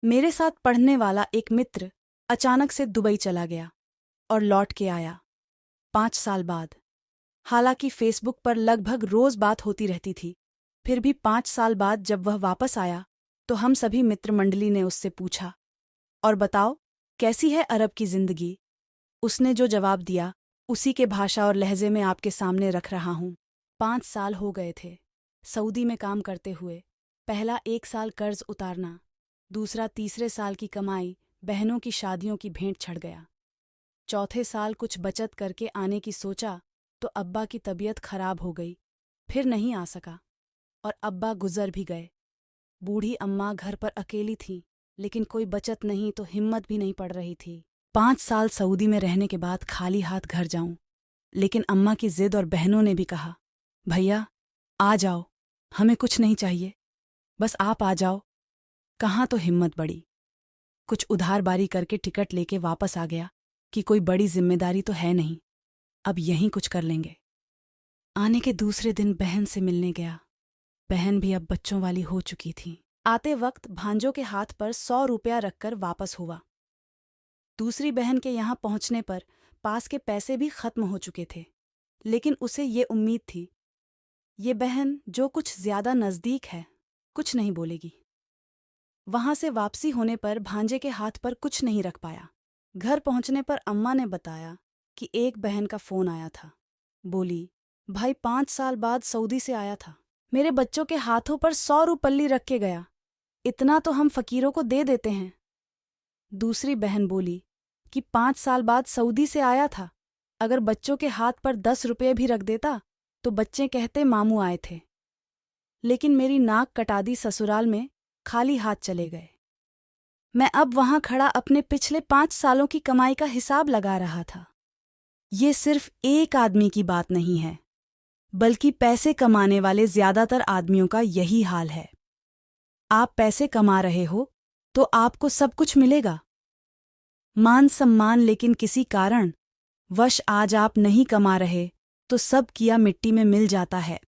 मेरे साथ पढ़ने वाला एक मित्र अचानक से दुबई चला गया और लौट के आया 5 साल बाद। हालांकि फेसबुक पर लगभग रोज बात होती रहती थी, फिर भी 5 साल बाद जब वह वापस आया तो हम सभी मित्रमंडली ने उससे पूछा, और बताओ कैसी है अरब की जिंदगी। उसने जो जवाब दिया उसी के भाषा और लहजे में आपके सामने रख रहा हूं। 5 साल हो गए थे सऊदी में काम करते हुए। पहला 1 साल कर्ज उतारना, दूसरा तीसरे साल की कमाई बहनों की शादियों की भेंट चढ़ गया। चौथे साल कुछ बचत करके आने की सोचा तो अब्बा की तबीयत खराब हो गई, फिर नहीं आ सका और अब्बा गुजर भी गए। बूढ़ी अम्मा घर पर अकेली थी, लेकिन कोई बचत नहीं तो हिम्मत भी नहीं पड़ रही थी। 5 साल सऊदी में रहने के बाद खाली हाथ घर जाऊं, लेकिन अम्मा की जिद और बहनों ने भी कहा, भैया आ जाओ, हमें कुछ नहीं चाहिए, बस आप आ जाओ। कहाँ तो हिम्मत बढ़ी। कुछ उधार बारी करके टिकट लेके वापस आ गया कि कोई बड़ी जिम्मेदारी तो है नहीं, अब यहीं कुछ कर लेंगे। आने के दूसरे दिन बहन से मिलने गया। बहन भी अब बच्चों वाली हो चुकी थी। आते वक्त भांजों के हाथ पर 100 रुपया रखकर वापस हुआ। दूसरी बहन के यहाँ पहुंचने पर पास के पैसे भी खत्म हो चुके थे, लेकिन उसे ये उम्मीद थी ये बहन जो कुछ ज्यादा नजदीक है कुछ नहीं बोलेगी। वहां से वापसी होने पर भांजे के हाथ पर कुछ नहीं रख पाया। घर पहुंचने पर अम्मा ने बताया कि एक बहन का फोन आया था। बोली, भाई 5 साल बाद सऊदी से आया था, मेरे बच्चों के हाथों पर 100 रुपल्ली रख के गया, इतना तो हम फकीरों को दे देते हैं। दूसरी बहन बोली कि 5 साल बाद सऊदी से आया था, अगर बच्चों के हाथ पर 10 रुपये भी रख देता तो बच्चे कहते मामू आए थे, लेकिन मेरी नाक कटा दी ससुराल में, खाली हाथ चले गए। मैं अब वहां खड़ा अपने पिछले 5 सालों की कमाई का हिसाब लगा रहा था। ये सिर्फ एक आदमी की बात नहीं है, बल्कि पैसे कमाने वाले ज्यादातर आदमियों का यही हाल है। आप पैसे कमा रहे हो तो आपको सब कुछ मिलेगा, मान सम्मान, लेकिन किसी कारण वश आज आप नहीं कमा रहे तो सब किया मिट्टी में मिल जाता है।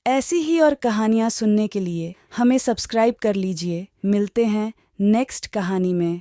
ऐसी ही और कहानियां सुनने के लिए हमें सब्सक्राइब कर लीजिए। मिलते हैं नेक्स्ट कहानी में।